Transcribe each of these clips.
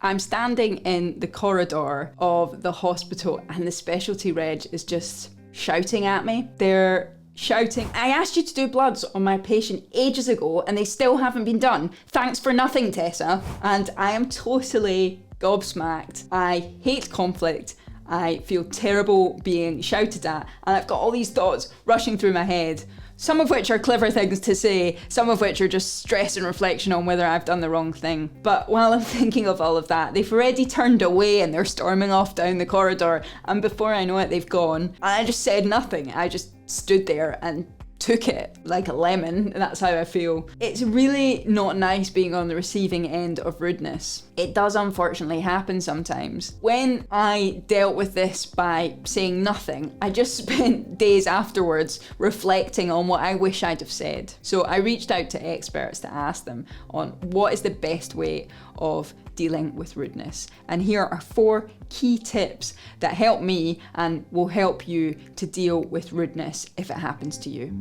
I'm standing in the corridor of the hospital and the specialty reg is just shouting at me. They're shouting, "I asked you to do bloods on my patient ages ago and they still haven't been done. Thanks for nothing, Tessa." And I am totally gobsmacked. I hate conflict. I feel terrible being shouted at, and I've got all these thoughts rushing through my head, some of which are clever things to say, some of which are just stress and reflection on whether I've done the wrong thing. But while I'm thinking of all of that, they've already turned away and they're storming off down the corridor, and before I know it, they've gone. And I just said nothing. I just stood there and took it like a lemon. That's how I feel. It's really not nice being on the receiving end of rudeness. It does unfortunately happen sometimes. When I dealt with this by saying nothing, I just spent days afterwards reflecting on what I wish I'd have said. So I reached out to experts to ask them on what is the best way of dealing with rudeness. And here are 4 key tips that help me and will help you to deal with rudeness if it happens to you.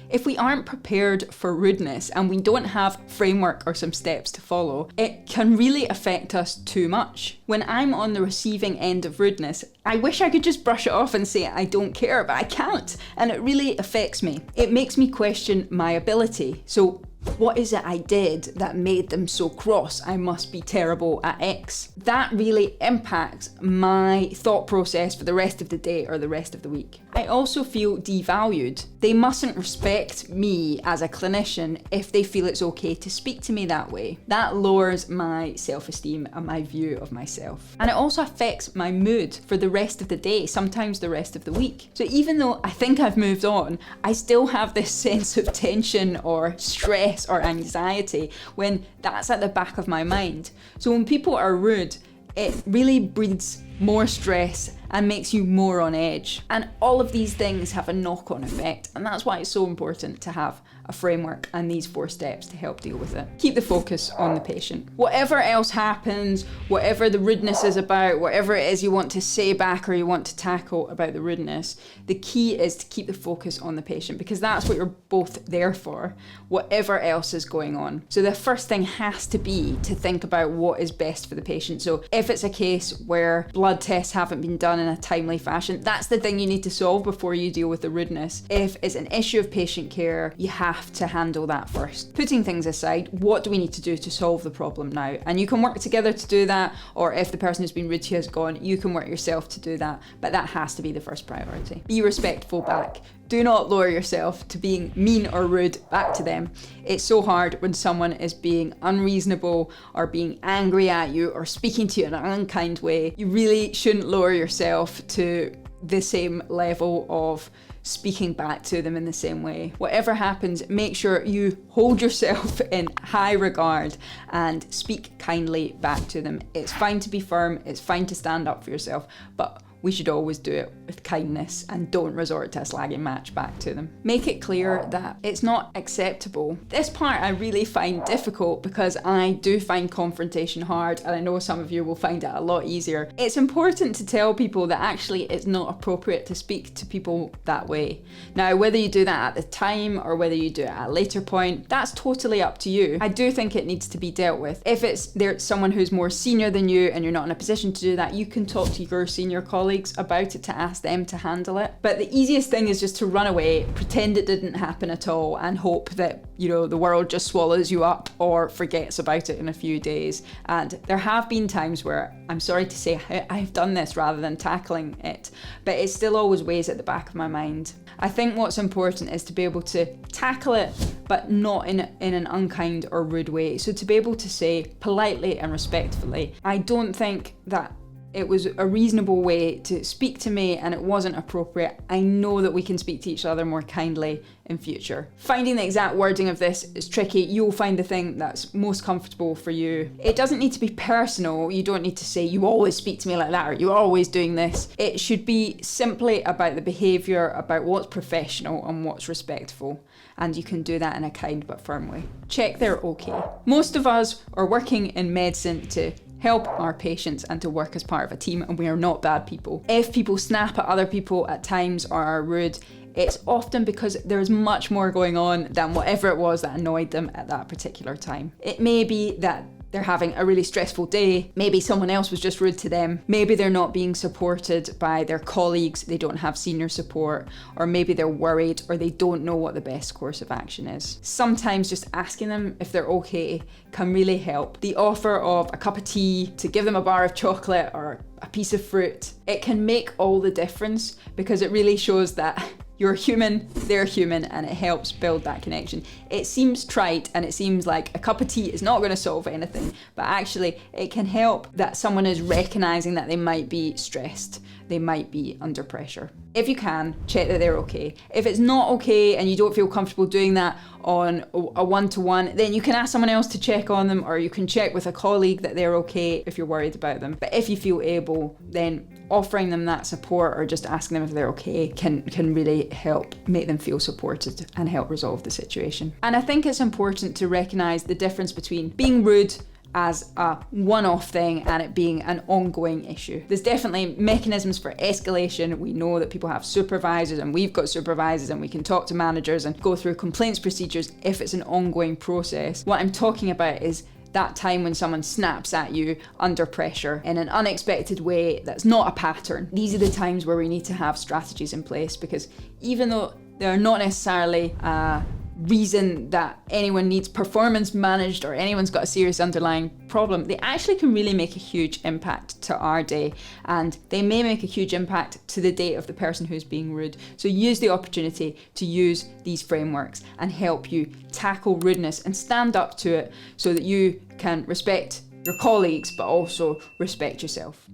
If we aren't prepared for rudeness and we don't have framework or some steps to follow, it can really affect us too much. When I'm on the receiving end of rudeness, I wish I could just brush it off and say I don't care, but I can't, and it really affects me. It makes me question my ability. So what is it I did that made them so cross? I must be terrible at X. That really impacts my thought process for the rest of the day or the rest of the week. I also feel devalued. They mustn't respect me as a clinician if they feel it's okay to speak to me that way. That lowers my self-esteem and my view of myself. And it also affects my mood for the rest of the day, sometimes the rest of the week. So even though I think I've moved on, I still have this sense of tension or stress or anxiety when that's at the back of my mind. So when people are rude, it really breeds more stress and makes you more on edge. And all of these things have a knock-on effect, and that's why it's so important to have a framework and these 4 steps to help deal with it. Keep the focus on the patient. Whatever else happens, whatever the rudeness is about, whatever it is you want to say back or you want to tackle about the rudeness, the key is to keep the focus on the patient, because that's what you're both there for, whatever else is going on. So the first thing has to be to think about what is best for the patient. So if it's a case where blood tests haven't been done in a timely fashion, that's the thing you need to solve before you deal with the rudeness. If it's an issue of patient care, you have to handle that first. Putting things aside, what do we need to do to solve the problem now? And you can work together to do that, or if the person who's been rude to you has gone, you can work yourself to do that, but that has to be the first priority. Be respectful back. Do not lower yourself to being mean or rude back to them. It's so hard when someone is being unreasonable or being angry at you or speaking to you in an unkind way. You really shouldn't lower yourself to the same level of speaking back to them in the same way. Whatever happens, make sure you hold yourself in high regard and speak kindly back to them. It's fine to be firm, it's fine to stand up for yourself, but we should always do it with kindness and don't resort to a slagging match back to them. Make it clear that it's not acceptable. This part I really find difficult because I do find confrontation hard, and I know some of you will find it a lot easier. It's important to tell people that actually it's not appropriate to speak to people that way. Now, whether you do that at the time or whether you do it at a later point, that's totally up to you. I do think it needs to be dealt with. If there's someone who's more senior than you and you're not in a position to do that, you can talk to your senior colleagues about it to ask them to handle it. But the easiest thing is just to run away, pretend it didn't happen at all, and hope that, the world just swallows you up or forgets about it in a few days. And there have been times where, I'm sorry to say, I've done this rather than tackling it, but it still always weighs at the back of my mind. I think what's important is to be able to tackle it, but not in an unkind or rude way. So to be able to say politely and respectfully, I don't think that it was a reasonable way to speak to me and it wasn't appropriate. I know that we can speak to each other more kindly in future. Finding the exact wording of this is tricky. You'll find the thing that's most comfortable for you. It doesn't need to be personal. You don't need to say, you always speak to me like that, or you're always doing this. It should be simply about the behaviour, about what's professional and what's respectful. And you can do that in a kind but firm way. Check they're okay. Most of us are working in medicine to help our patients and to work as part of a team, and we are not bad people. If people snap at other people at times or are rude, it's often because there's much more going on than whatever it was that annoyed them at that particular time. It may be that they're having a really stressful day. Maybe someone else was just rude to them. Maybe they're not being supported by their colleagues. They don't have senior support, or maybe they're worried, or they don't know what the best course of action is. Sometimes just asking them if they're okay can really help. The offer of a cup of tea, to give them a bar of chocolate or a piece of fruit, it can make all the difference, because it really shows that you're human, they're human, and it helps build that connection. It seems trite and it seems like a cup of tea is not going to solve anything, but actually it can help that someone is recognizing that they might be stressed, they might be under pressure. If you can, check that they're okay. If it's not okay and you don't feel comfortable doing that on a one-to-one, then you can ask someone else to check on them, or you can check with a colleague that they're okay if you're worried about them. But if you feel able, then offering them that support or just asking them if they're okay can really help make them feel supported and help resolve the situation. And I think it's important to recognize the difference between being rude as a one-off thing and it being an ongoing issue. There's definitely mechanisms for escalation. We know that people have supervisors, and we've got supervisors, and we can talk to managers and go through complaints procedures if it's an ongoing process. What I'm talking about is that time when someone snaps at you under pressure in an unexpected way that's not a pattern. These are the times where we need to have strategies in place, because even though they're not necessarily reason that anyone needs performance managed or anyone's got a serious underlying problem, they actually can really make a huge impact to our day, and they may make a huge impact to the day of the person who's being rude. So use the opportunity to use these frameworks and help you tackle rudeness and stand up to it, so that you can respect your colleagues but also respect yourself.